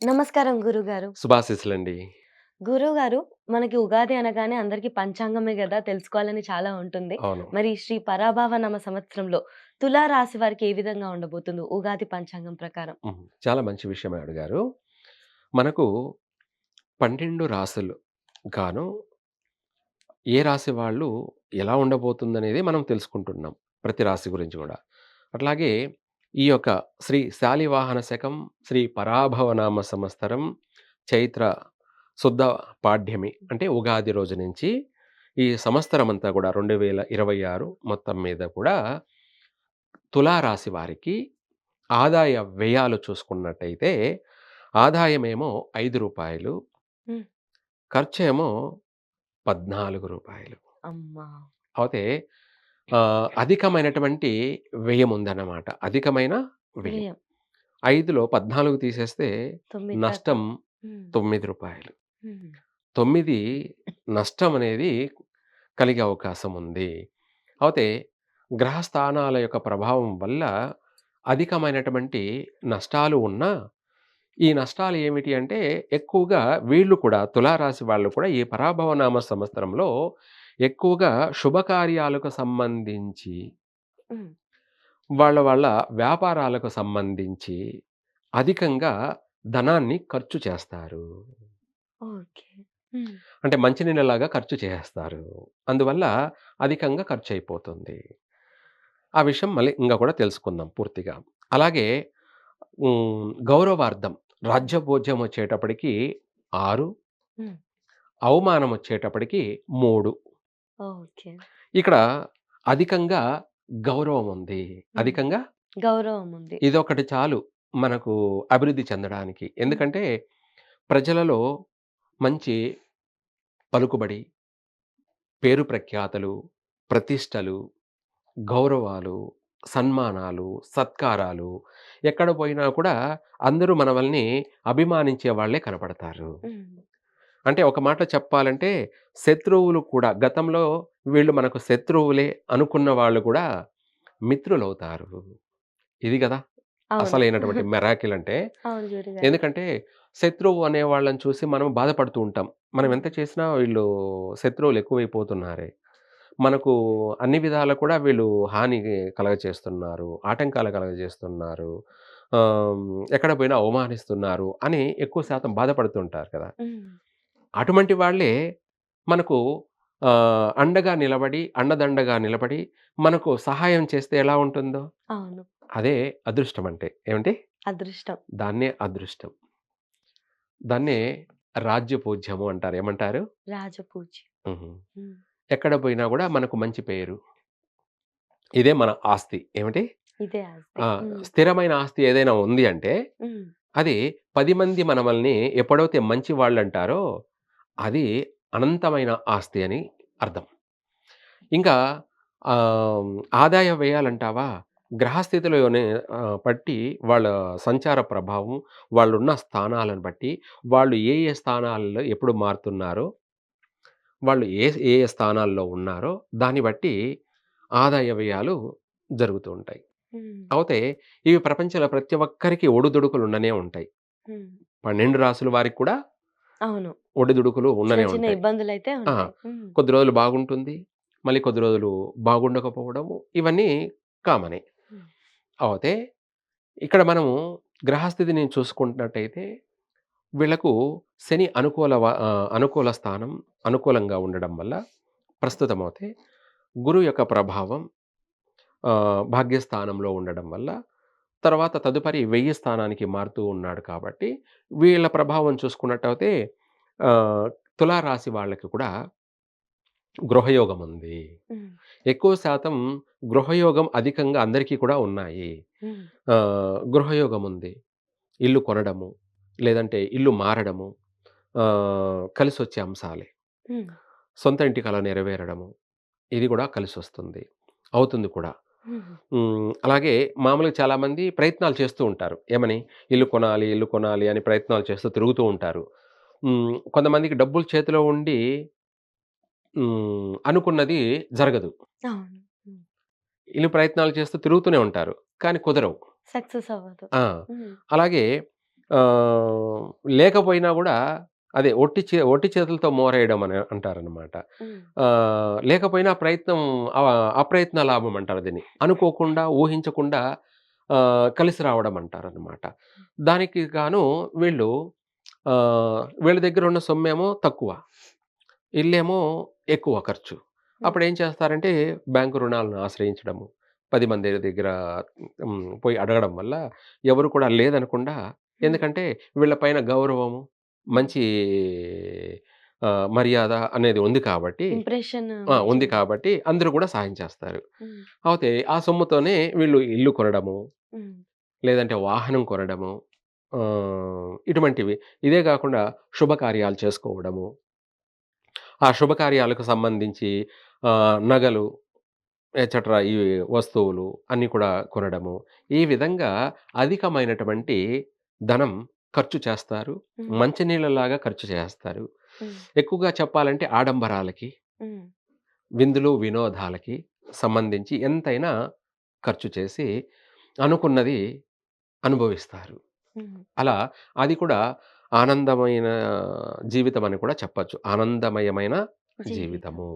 నమస్కారం గురుగారు. శుభాశీస్సులండి. గురువుగారు, మనకి ఉగాది అనగానే అందరికి పంచాంగమే గదా! తెలుసుకోవాలని చాలా ఉంటుంది. అవును. మరి శ్రీ పరాభావ నామ సంవత్సరంలో తులా రాశి వారికి ఏ విధంగా ఉండబోతుందో ఉగాది పంచాంగం ప్రకారం? చాలా మంచి విషయమే అడిగారు. మనకు 12 రాసులు గాను ఏ రాశి వాళ్ళు ఎలా ఉండబోతుందనేది మనం తెలుసుకుంటున్నాం. ప్రతి రాశి గురించి గూడా. అట్లాగే ఈ యొక్క శ్రీ శాలివాహన శకం, శ్రీ పరాభవనామ సంవత్సరం, చైత్ర శుద్ధ పాడ్యమి అంటే ఉగాది రోజు నుంచి ఈ సంవత్సరమంతా గూడా 2026 మొత్తం మీద కూడా తులా రాశి వారికి ఆదాయ వ్యయాలు చూసుకున్నట్టయితే, ఆదాయమేమో రూ. 5, హ్మ్. ఖర్చేమో రూ. 14. అమ్మా! అయితే అధికమైనటువంటి వ్యయముందన్నమాట. అధికమైన వ్యయం. వ్యయం. 5లో 14 తీసేస్తే 9 దాకా. నష్టం హ్మ్. రూ. 9. హ్మ్. 9 నష్టమనేది కలిగే అవకాశం ఉంది. అయితే గ్రహస్థానాల యొక్క ప్రభావం వల్ల అధికమైనటువంటి నష్టాలు ఉన్నా, ఈ నష్టాలు ఏమిటి అంటే ఎక్కువగా వీళ్ళు కూడా తులారాశి వాళ్ళు కూడా ఈ పరాభవనామ సంవత్సరంలో ఎక్కువగా శుభకార్యాలకు సంబంధించి, హ్మ్. వాళ్ళ వ్యాపారాలకు సంబంధించి అధికంగా ధనాన్ని ఖర్చు చేస్తారు. ఓకే. హ్మ్. అంటే మంచినీళ్ళలాగా ఖర్చు చేసేస్తారు. అందువల్ల అధికంగా ఖర్చయిపోతుంది. ఆ విషయం మళ్ళీ ఇంగ కూడా తెలుసుకుందాం పూర్తిగా. అలాగే గౌరవార్థం రాజ్యభోజ్యం వచ్చేటప్పటికి 6, హ్మ్. అవమానం వచ్చేటప్పటికి 3. ఓకే. ఇక్కడ అధికంగా గౌరవం ఉంది. హ్మ్. అధికంగా గౌరవం ఉంది. ఇదొకటి చాలు మనకు అభివృద్ధి చెందడానికి. హ్మ్. ఎందుకంటే ప్రజలలో మంచి పలుకుబడి, పేరు ప్రఖ్యాతలు, ప్రతిష్టలు, గౌరవాలు, సన్మానాలు, సత్కారాలు ఎక్కడ పోయినా కూడా అందరూ మనవల్ని అభిమానించే వాళ్ళే కనపడతారు. హ్మ్. అంటే ఒక మాటలో చెప్పాలంటే శత్రువులు కూడా గతంలో వీళ్ళు మనకు శత్రువులే అనుకున్న వాళ్ళు కూడా మిత్రులవుతారు. ఇది గదా! అవును. అసలైనటువంటి మిరాకిల్ అంటే. అవును గురుగారు. ఎందుకంటే శత్రువు అనే వాళ్ళని చూసి మనం బాధపడుతూ ఉంటాం. మనం హ్మ్. ఎంత చేసినా వీళ్ళు శత్రువులు ఎక్కువైపోతున్నారే. మనకు అన్ని విధాలా కూడా వీళ్ళు హాని కలగచేస్తున్నారు. ఆటంకాలు కలగజేస్తున్నారు. ఎక్కడ పోయినా అవమానిస్తున్నారు అని ఎక్కువ శాతం బాధపడుతుంటారు కదా! హ్మ్. అటువంటి వాళ్ళే మనకు అండగా నిలబడి, అండదండగా నిలబడి మనకు సహాయం చేస్తే ఎలా ఉంటుందో అవును. అదే అదృష్టం అంటే. ఏమండి? అదృష్టం. దాన్నే అదృష్టం. దాన్నే రాజ్యపూజ్యము అంటారు. ఏమంటారు? రాజపూజ్యం. హుహు. హ్మ్. ఎక్కడ పోయినా గూడా మనకు మంచి పేరు. ఇదే మన ఆస్తి. ఏమిటి? ఇదే ఆస్తి. ఆ! హ్మ్. స్థిరమైన ఆస్తి ఏదైనా ఉంది అంటే, హ్మ్. అది 10 మంది మనమల్ని ఎప్పుడైతే మంచి వాళ్ళంటారో, అది అనంతమైన ఆస్తి అని అర్థం. ఇంకా ఆహ్, ఆదాయ వ్యయాలంటావా? గ్రహస్థితిలోనే బట్టి వాళ్ళ సంచార ప్రభావం, వాళ్ళున్న స్థానాలను బట్టి, వాళ్ళు ఏ ఏ స్థానాల్లో ఎప్పుడు మారుతున్నారో, వాళ్ళు ఏ ఏ స్థానాల్లో ఉన్నారో, దాన్ని బట్టి ఆదాయ వ్యయాలు జరుగుతూ ఉంటాయి. హ్మ్. కాపోతే ఇవి ప్రపంచంలో ప్రతి ఒక్కరికి ఒడుదుడుకులు ఉండనే ఉంటాయి. హ్మ్. 12 రాసుల వారికి కూడా అవును. ఒడిదుడుకులు చిన్న ఉండనే చిన్న ఉంటాయి. ఇబ్బందులైతే ఆ! ఉంటాయి. హ్మ్. కొద్ది రోజులు బాగుంటుంది. మళ్ళీ కొద్ది రోజులు బాగుండకపోవడము ఇవన్నీ కామనే. హ్మ్. కాపోతే ఇక్కడ మనము గ్రహస్థితిని చూసుకుంటున్నట్టయితే వీళ్ళకు శని అనుకూల స్థానం అనుకూలంగా ఉండడం వల్ల ప్రస్తుతమైతే గురువు యొక్క ప్రభావం భాగ్యస్థానంలో ఉండడం వల్ల తర్వాత తదుపరి 1000 స్థానానికి మారుతూ ఉన్నాడు కాబట్టి, వీళ్ళ ప్రభావం చూసుకున్నట్టయితే ఆహ్, తులా రాశి వాళ్ళకి కూడా గృహయోగం ఉంది. హ్మ్. ఎక్కువ శాతం గృహయోగం అధికంగా అందరికీ కూడా ఉన్నాయి. హ్మ్. గృహయోగం ఉంది. ఇల్లు కొనడము, లేదంటే ఇల్లు మారడము కలిసొచ్చే అంశాలే. హ్మ్. సొంత ఇంటి కల నెరవేరడము, ఇది కూడా కలిసొస్తుంది. అవుతుంది కూడా. హుహు. అలాగే మామూలుగా చాలామంది ప్రయత్నాలు చేస్తూ ఉంటారు. ఏమని? ఇల్లు కొనాలి, ఇల్లు కొనాలి అని ప్రయత్నాలు చేస్తూ తిరుగుతూ ఉంటారు. కొంతమందికి డబ్బులు చేతిలో ఉండి అనుకున్నది జరగదు. అవును. హ్మ్. ఇల్లు ప్రయత్నాలు చేస్తూ తిరుగుతూనే ఉంటారు. కానీ కుదరవు. సక్సెస్ అవ్వదు. ఆ! హ్మ్. అలాగే ఆహ్, లేకపోయినా గూడా అదే ఒట్టి చేతులతో మోరేయడం అని అంటారనమాట. హ్మ్. లేకపోయినా ప్రయత్నం అప్రయత్న లాభం అంటారు దీన్ని. అనుకోకుండా, ఊహించకుండా కలిసి రావడం అంటారనమాట. దానికి గాను వీళ్ళు వీళ్ళ దగ్గరున్న సొమ్మేమో తక్కువ. ఇల్లేమో ఎక్కువ ఖర్చు. హ్మ్. అప్పుడేం చేస్తారంటే బ్యాంకు రుణాలను ఆశ్రయించడము. 10 మంది దగ్గర పోయి అడగడం వల్ల ఎవరు కూడా లేదనకుండా హ్మ్. ఎందుకంటే వీళ్ళ పైన గౌరవము, హ్మ్. మంచి మర్యాద అనేది ఉంది కాబట్టి ఇంప్రెషన్ ఉంది మంచిగుంటది. కాబట్టి అందరూ కూడా సాయం చేస్తారు. హ్మ్. అయితే ఆ సొమ్ముతోనే వీళ్ళు ఇల్లు కొనడము, హ్మ్. లేదంటే వాహనం కొనడము ఇటువంటివి. ఇదే గాకుండా శుభకార్యాలు చేసుకోవడము. ఆ శుభకార్యాలకు సంబంధించి నగలు ఎక్సెట్రా ఈ వస్తువులు అన్నీ కూడా కొనడము. ఈ విధంగా అధికమైనటువంటి ధనం ఖర్చు చేస్తారు. హ్మ్. మంచినీళ్ళలాగా ఖర్చు చేస్తారు. హ్మ్. ఎక్కువగా చెప్పాలంటే ఆడంబరాలకి, హ్మ్. విందులు, వినోదాలకి సంబంధించి ఎంతైనా ఖర్చు చేసి అనుకున్నది అనుభవిస్తారు. హ్మ్. అలా అది కూడా ఆనందమైన జీవితం అని కూడా చెప్పొచ్చు. ఆనందమయమైన జీవితం. జీవితము.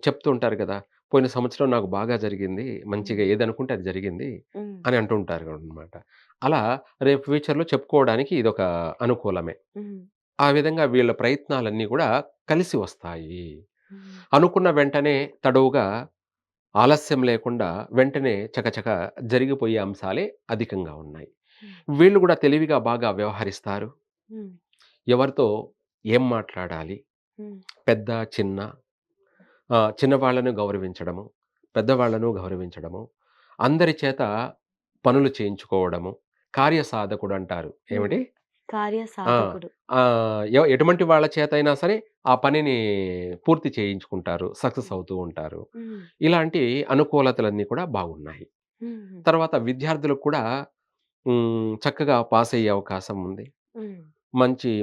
చెప్తూ ఉంటారు కదా! పోయిన సంవత్సరం నాకు బాగా జరిగింది. హ్మ్. మంచిగా ఏదనుకుంటే అది జరిగింది హ్మ్. అని అంటూ ఉంటారనమాట. అలా రేపు ఫ్యూచర్‌లో చెప్పుకోవడానికి ఇదొక అనుకూలమే. హ్మ్. ఆ విధంగా వీళ్ళ ప్రయత్నాలన్నీ కూడా కలిసి వస్తాయి. హ్మ్. అనుకున్న వెంటనే తడవుగా ఆలస్యం లేకుండా వెంటనే చకచక జరిగిపోయే అంశాలే అధికంగా ఉన్నాయి. హ్మ్. వీళ్ళు గూడా తెలివిగా బాగా వ్యవహరిస్తారు. హ్మ్. ఎవరితో ఏం మాట్లాడాలి? హ్మ్. పెద్ద, చిన్న చిన్నవాళ్ళను గౌరవించడము, పెద్దవాళ్ళను గౌరవించడము, అందరి చేత పనులు చేయించుకోవడము, కార్యసాధకుడంటారు. హ్మ్. ఏమిటి? కార్య ఆ! సాధకుడు. ఎటువంటి వాళ్ళ చేతైనా సరే ఆ పనిని పూర్తి చేయించుకుంటారు. సక్సెస్ అవుతూ ఉంటారు. హ్మ్. ఇలాంటి అనుకూలతలన్నీ కూడా బాగున్నాయి. హుహు. తర్వాత విద్యార్థులకు కూడా చక్కగా పాసయ్యే అవకాశం ఉంది. హ్మ్.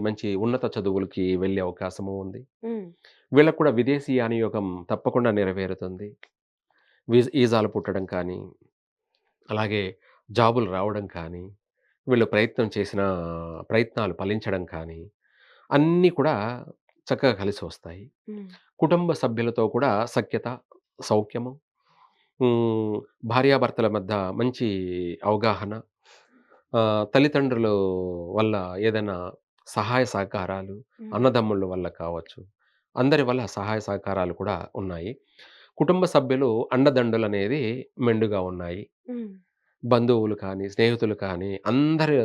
మంచి ఉన్నత చదువులకి వెళ్ళే అవకాశము ఉంది. హ్మ్. వీళ్ళకి కూడా విదేశీయాన యోగం తప్పకుండా నెరవేరుతుంది. ఈజాలు పుట్టడం కానీ, అలాగే జాబులు రావడం కానీ, వీళ్ళు ప్రయత్నం చేసిన ప్రయత్నాలు ఫలించడం కానీ, అన్నీ కూడా చక్కగా కలిసి వస్తాయి. హ్మ్. కుటుంబ సభ్యులతో కూడా సఖ్యత, సౌఖ్యము, హ్మ్, భార్యాభర్తల మధ్య మంచి అవగాహన, తల్లిదండ్రులు వల్ల ఏదైనా సహాయ సహకారాలు, హ్మ్. అన్నదమ్ముల వల్ల కావచ్చు, అందరి వల్ల సహాయ సహకారాలు కూడా ఉన్నాయి. కుటుంబ సభ్యులు అండదండలనేది మెండుగా ఉన్నాయి. హ్మ్. బంధువులు కానీ, స్నేహితులు కానీ అందరి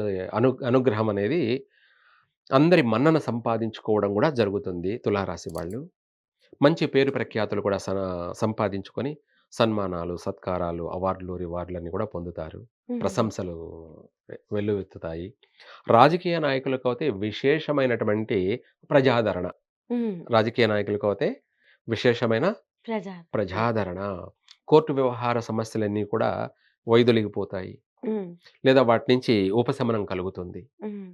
అనుగ్రహం అనేది అందరి మన్నన సంపాదించుకోవడం గూడా జరుగుతుంది తులారాశి వాళ్ళు. మంచి పేరు ప్రఖ్యాతులు కూడా సంపాదించుకొని సన్మానాలు, సత్కారాలు, అవార్డులు, రివార్డులన్నీ కూడా పొందుతారు. హుహు. ప్రశంసలు వెల్లువెత్తుతాయి. రాజకీయ నాయకులకైతే విశేషమైనటువంటి ప్రజాదరణ. హ్మ్. రాజకీయ నాయకులకైతే విశేషమైన ప్రజాదరణ. ప్రజాదరణ. కోర్టు వ్యవహార సమస్యలన్నీ కూడా వైదొలిగిపోతాయి. హ్మ్. లేదా వాటి నుంచి ఉపశమనం కలుగుతుంది. హ్మ్.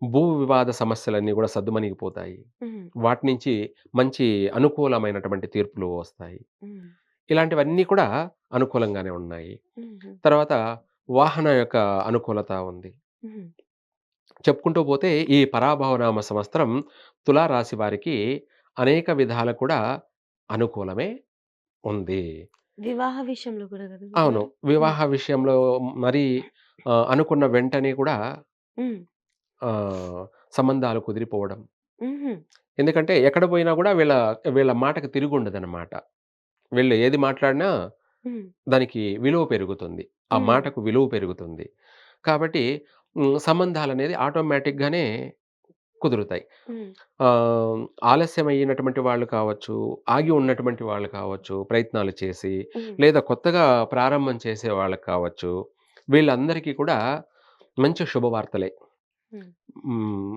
భూ వివాద సమస్యలన్నీ గూడా సద్దుమణిగిపోతాయి. హ్మ్. వాటి నుంచి మంచి అనుకూలమైనటువంటి తీర్పులు వస్తాయి. హ్మ్. ఇలాంటివన్నీ కూడా అనుకూలంగానే ఉన్నాయి. హుహు. తర్వాత వాహన యొక్క అనుకూలత ఉంది. హ్మ్. చెప్పుకుంటూ పోతే ఈ పరాభవనామ సంవత్సరం తులా రాశి వారికి అనేక విధాల కూడా అనుకూలమే ఉంది. వివాహ విషయంలో కూడా గదా అవును. గురుగారు? హ్మ్. వివాహ విషయంలో మరి అనుకున్న వెంటనే కూడా హ్మ్. ఆహ్, సంబంధాలు కుదిరిపోవడం. హుహు. ఎందుకంటే ఎక్కడ పోయినా గూడా వీళ్ళ మాటకి తిరుగుండదనమాట. వీళ్ళు ఏది మాట్లాడినా హ్మ్. దానికి విలువ పెరుగుతుంది. ఆ హ్మ్. మాటకు విలువ పెరుగుతుంది. కాబట్టి సంబంధాలనేది ఆటోమేటిక్‌గానే కుదురుతాయి. హ్మ్. ఆహ్, ఆలస్యమయ్యినటువంటి వాళ్ళు కావచ్చు, ఆగి ఉన్నటువంటి వాళ్ళు కావచ్చు, ప్రయత్నాలు చేసి, హ్మ్. లేదా కొత్తగా ప్రారంభం చేసే వాళ్ళకి కావచ్చు, వీళ్ళందరికీ కూడా మంచి శుభవార్తలే. హ్మ్.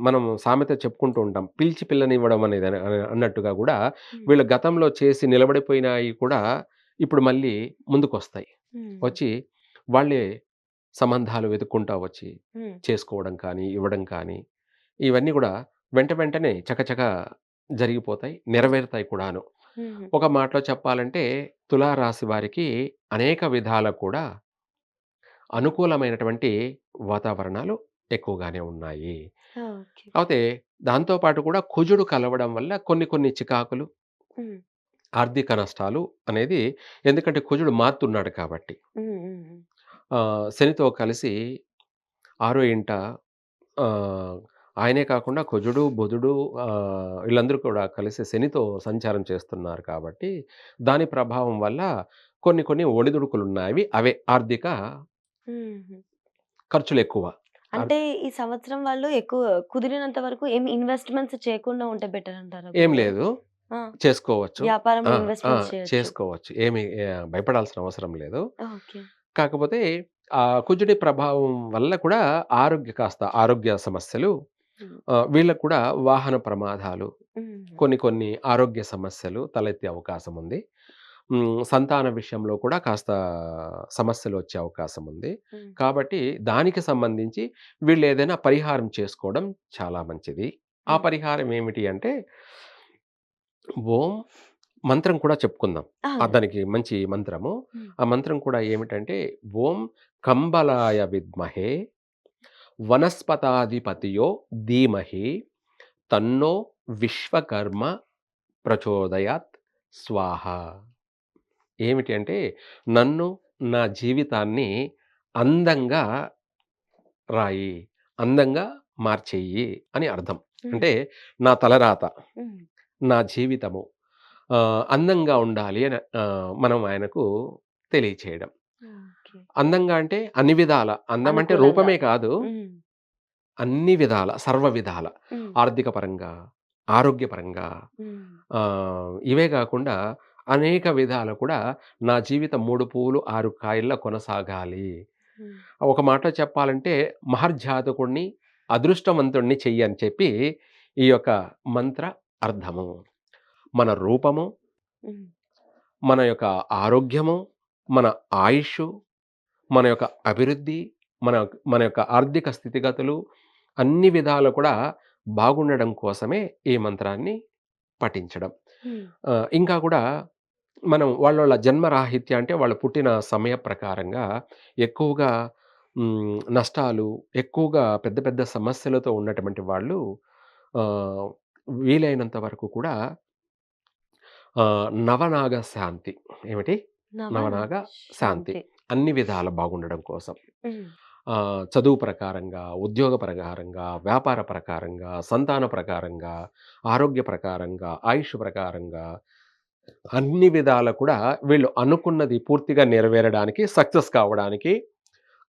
మనం సామెత చెప్పుకుంటూ ఉంటాం. పిలిచి పిల్లనివ్వడం అనేది అన్నట్టుగా గూడా హ్మ్. వీళ్ళు గతంలో చేసి నిలబడిపోయినాయి కూడా ఇప్పుడు మళ్ళీ ముందుకొస్తాయి. హ్మ్. వచ్చి వాళ్ళే సంబంధాలు వెతుక్కుంటా వచ్చి హ్మ్. చేసుకోవడం కానీ, ఇవ్వడం కానీ, ఇవన్నీ గూడా వెంటనే చకచకా జరిగిపోతాయి. హ్మ్. నెరవేరుతాయి కూడాను. హుహు. ఒక మాటలో చెప్పాలంటే తులా రాశి వారికి అనేక విధాల కూడా అనుకూలమైనటువంటి వాతావరణాలు ఎక్కువగానే ఉన్నాయి. ఓకే. కాపోతే దాంతో పాటు కూడా కుజుడు కలవడం వల్ల కొన్ని కొన్ని చికాకులు, హ్మ్. ఆర్థిక నష్టాలు అనేది ఎందుకంటే కుజుడు మారుతున్నాడు కాబట్టి. హ్మ్. హ్మ్. హ్మ్. శనితో కలిసి ఆరో ఇంట ఆహ్, ఆయనే కాకుండా కుజుడు, బుధుడు వీళ్ళందరూ కూడా కలిసి శనితో సంచారం చేస్తున్నారు కాబట్టి, దాని ప్రభావం వల్ల కొన్ని కొన్ని ఒడిదుడుకులున్నాయి. అవే ఆర్థిక హుహు. ఖర్చులెక్కువ. ఆర్ అంటే ఈ సంవత్సరం వాళ్ళు ఎక్కువ కుదిరినంత వరకు ఏమి ఇన్వెస్ట్‌మెంట్స్ చేయకుండా ఉంటే బెటర్ అంటారా ఏం గురుగారు? లేదు. ఆ! చేసుకోవచ్చు. వ్యాపారంలో ఆ! ఆ! ఇన్వెస్ట్‌మెంట్స్ చేయొచ్చు. చేసుకోవచ్చు. ఏమి భయపడాల్సిన అవసరం లేదు. ఓకే. కాకపోతే కుజుడి ప్రభావం వల్ల కూడా ఆరోగ్య సమస్యలు, హ్మ్. వీళ్ళకి కూడా వాహన ప్రమాదాలు, హుహు. కొన్ని కొన్ని ఆరోగ్య సమస్యలు తలెత్తే అవకాశం ఉంది. సంతాన విషయంలో కూడా కాస్త సమస్యలొచ్చే అవకాశం ఉంది. హ్మ్. కాబట్టి దానికి సంబంధించి వీళ్ళేదైనా పరిహారం చేసుకోవడం చాలా మంచిది. ఆ హ్మ్. పరిహారం ఏమిటి అంటే ఓం మంత్రం కూడా చెప్పుకుందాం. అవునండి. దానికి మంచి మంత్రము. హ్మ్. ఆ మంత్రం కూడా ఏమిటంటే ఓం కంబలాయ విద్మహే వనస్పతాధిపతియో ధీమహి తన్నో విశ్వకర్మ ప్రచోదయాత్ స్వాహ. ఏమిటి అంటే నన్ను, నా జీవితాన్ని అందంగా రాయి, అందంగా మార్చెయ్యి అని అర్థం. హ్మ్. అంటే నా తలరాత, హ్మ్. నా జీవితము అందంగా ఉండాలి అని మనం ఆయనకు తెలియచేయడం. ఓకే. అందంగా అంటే అన్ని విధాల. అందం అంటే అనుకూలంగా. రూపమే కాదు. హ్మ్. అన్ని విధాల, సర్వ విధాల. హ్మ్. ఆర్థిక పరంగా, ఆరోగ్యపరంగా హ్మ్. ఇవే గాకుండా అనేక విధాల కూడా నా జీవితం 3 పూలు 6 కాయల్లా కొనసాగాలి. హ్మ్. ఒక మాటలో చెప్పాలంటే మహర్జాతకుడిని, అదృష్టవంతుడిని చెయ్యి అని చెప్పి ఈ యొక్క మంత్ర అర్థము. మన రూపము, హ్మ్. మన యొక్క ఆరోగ్యము, మన ఆయుష్షు, మన యొక్క అభివృద్ధి, మన మన యొక్క ఆర్థిక స్థితిగతులు అన్ని విధాలు కూడా బాగుండడం కోసమే ఈ మంత్రాన్ని పఠించడం. హ్మ్. ఇంకా కూడా మనం వాళ్ళ జన్మరాహిత్య అంటే వాళ్ళు పుట్టిన సమయ ప్రకారంగా ఎక్కువగా నష్టాలు, ఎక్కువగా పెద్ద పెద్ద సమస్యలతో ఉన్నటువంటి వాళ్ళు ఆహ్, వీలైనంత వరకు కూడా నవనాగ శాంతి. ఏమిటి? నవనాగ నవనాగ శాంతి. శాంతి. అన్ని విధాల బాగుండడం కోసం. హ్మ్. చదువు ప్రకారంగా, ఉద్యోగ ప్రకారంగా, వ్యాపార ప్రకారంగా, సంతాన ప్రకారంగా, ఆరోగ్య ప్రకారంగా, ఆయుష్ ప్రకారంగా అన్ని విధాల కూడా వీళ్ళు అనుకున్నది పూర్తిగా నెరవేరడానికి, సక్సెస్ కావడానికి,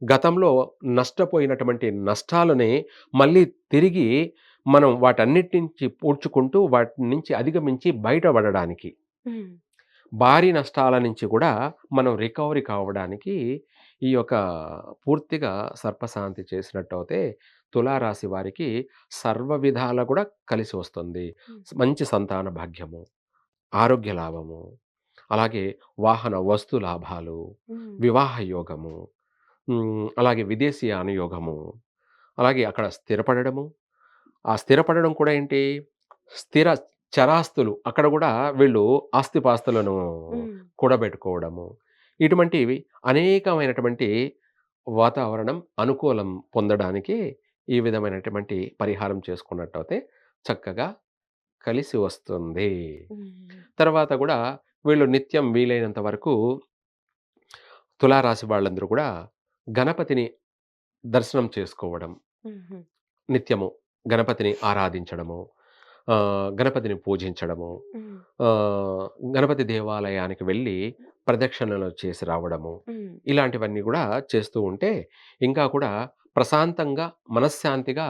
గతంలో నష్టపోయినటువంటి నష్టాలని మళ్ళీ తిరిగి మనం వాటన్నిటి నుంచి పూడ్చుకుంటూ వాటి నుంచి అధిగమించి బయటపడడానికి, హ్మ్. భారీ నష్టాల నుంచి కూడా మనం రికవరీ కావడానికి ఈ యొక్క పూర్తిగా సర్పశాంతి చేసినట్టయితే తులారాశి వారికి సర్వ విధాలా కూడా కలిసి వస్తుంది. హ్మ్. మంచి సంతాన భాగ్యము, ఆరోగ్య లాభము, అలాగే వాహన వస్తు లాభాలు, హ్మ్. వివాహ యోగము, అలాగే విదేశీయాన యోగము, అలాగే అక్కడ స్థిరపడడము. ఆ స్థిరపడడం కూడా ఏంటి? స్థిర చరాస్తులు అక్కడ గూడా వీళ్ళు ఆస్తిపాస్తులను హ్మ్. కూడబెట్టుకోవడము. ఇటువంటివి అనేకమైనటువంటి వాతావరణం అనుకూలం పొందడానికి ఈ విధమైనటువంటి పరిహారం చేసుకున్నట్టయితే చక్కగా కలిసి వస్తుంది. హ్మ్. తర్వాత గూడా వీళ్ళు నిత్యం వీలైనంత వరకు తులారాశి వాళ్ళందరూ కూడా గణపతిని దర్శనం చేసుకోవడం. హుహు. నిత్యము గణపతిని ఆరాధించడము, గణపతిని పూజించడము, హ్మ్. ఆహ్, గణపతి దేవాలయానికి వెళ్ళి ప్రదక్షిణలు చేసి రావడము. హ్మ్. ఇలాంటివన్నీ గూడా చేస్తూ ఉంటే ఇంకా కూడా ప్రశాంతంగా, మనశ్శాంతిగా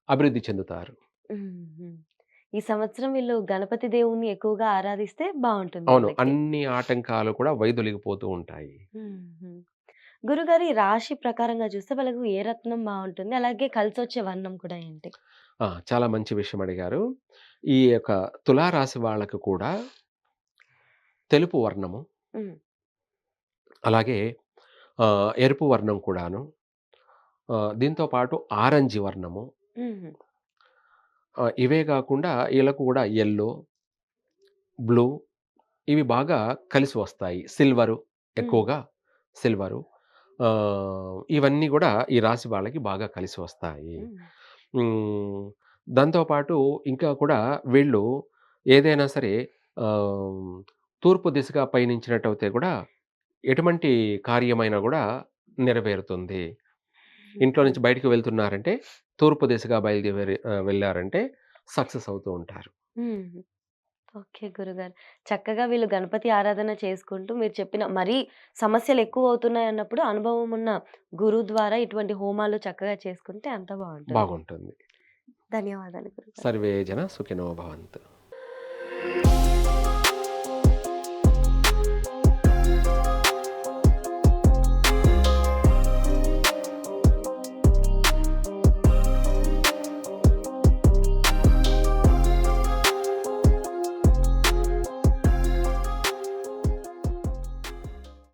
అభివృద్ధి చెందుతారు. హుహు. ఈ సంవత్సరం వీళ్ళు గణపతి దేవుణ్ణి ఎక్కువగా ఆరాధిస్తే బావుంటుంది అవును. వాళ్ళకి. అన్ని ఆటంకాలు కూడా వైదొలిగిపోతూ ఉంటాయి. హుహు. గురుగారు ఈ రాశి ప్రకారంగా చూస్తే వాళ్ళకు ఏ రత్నం బావుంటుంది? అలాగే కలిసొచ్చే వర్ణం కూడా ఏంటి? చాలా మంచి విషయం అడిగారు. ఈ యొక్క తులా రాశి వాళ్ళకి కూడా తెలుపు వర్ణము, హ్మ్. అలాగే ఎరుపు వర్ణం కూడాను, దీంతో పాటు ఆరెంజ్ వర్ణము, హుహు. ఇవే గాకుండా ఈళ్ళకు గూడా యెల్లో, బ్లూ ఇవి బాగా కలిసి వస్తాయి. సిల్వరు హ్మ్. ఎక్కువగా సిల్వరు. ఇవన్నీ గూడా ఈ రాశి వాళ్ళకి బాగా కలిసి వస్తాయి. హ్మ్. హ్మ్. దాంతో పాటు ఇంకా కూడా వీళ్ళు ఏదైనా సరే ఆహ్, తూర్పు దిశగా పయనించినట్టయితే గూడా ఎటువంటి కార్యమైనా గూడా నెరవేరుతుంది. ఇంట్లో హుహు. నుంచి బయటికి వెళ్తున్నారంటే తూర్పు దిశగా వెళ్లారంటే సక్సెస్ అవుతూ ఉంటారు. హ్మ్. ఓకే గురుగారు. చక్కగా వీళ్ళు గణపతి ఆరాధన చేసుకుంటూ మీరు చెప్పిన మరీ సమస్యలెక్కువవుతున్నాయన్నప్పుడు అనుభవం ఉన్న గురువు ద్వారా ఇటువంటి హోమాలు చక్కగా చేసుకుంటే అంతా బావుంటుంది. బాగుంటుంది. ధన్యవాదాలు గురుగారు. సర్వే జన సుఖినో భవంతు.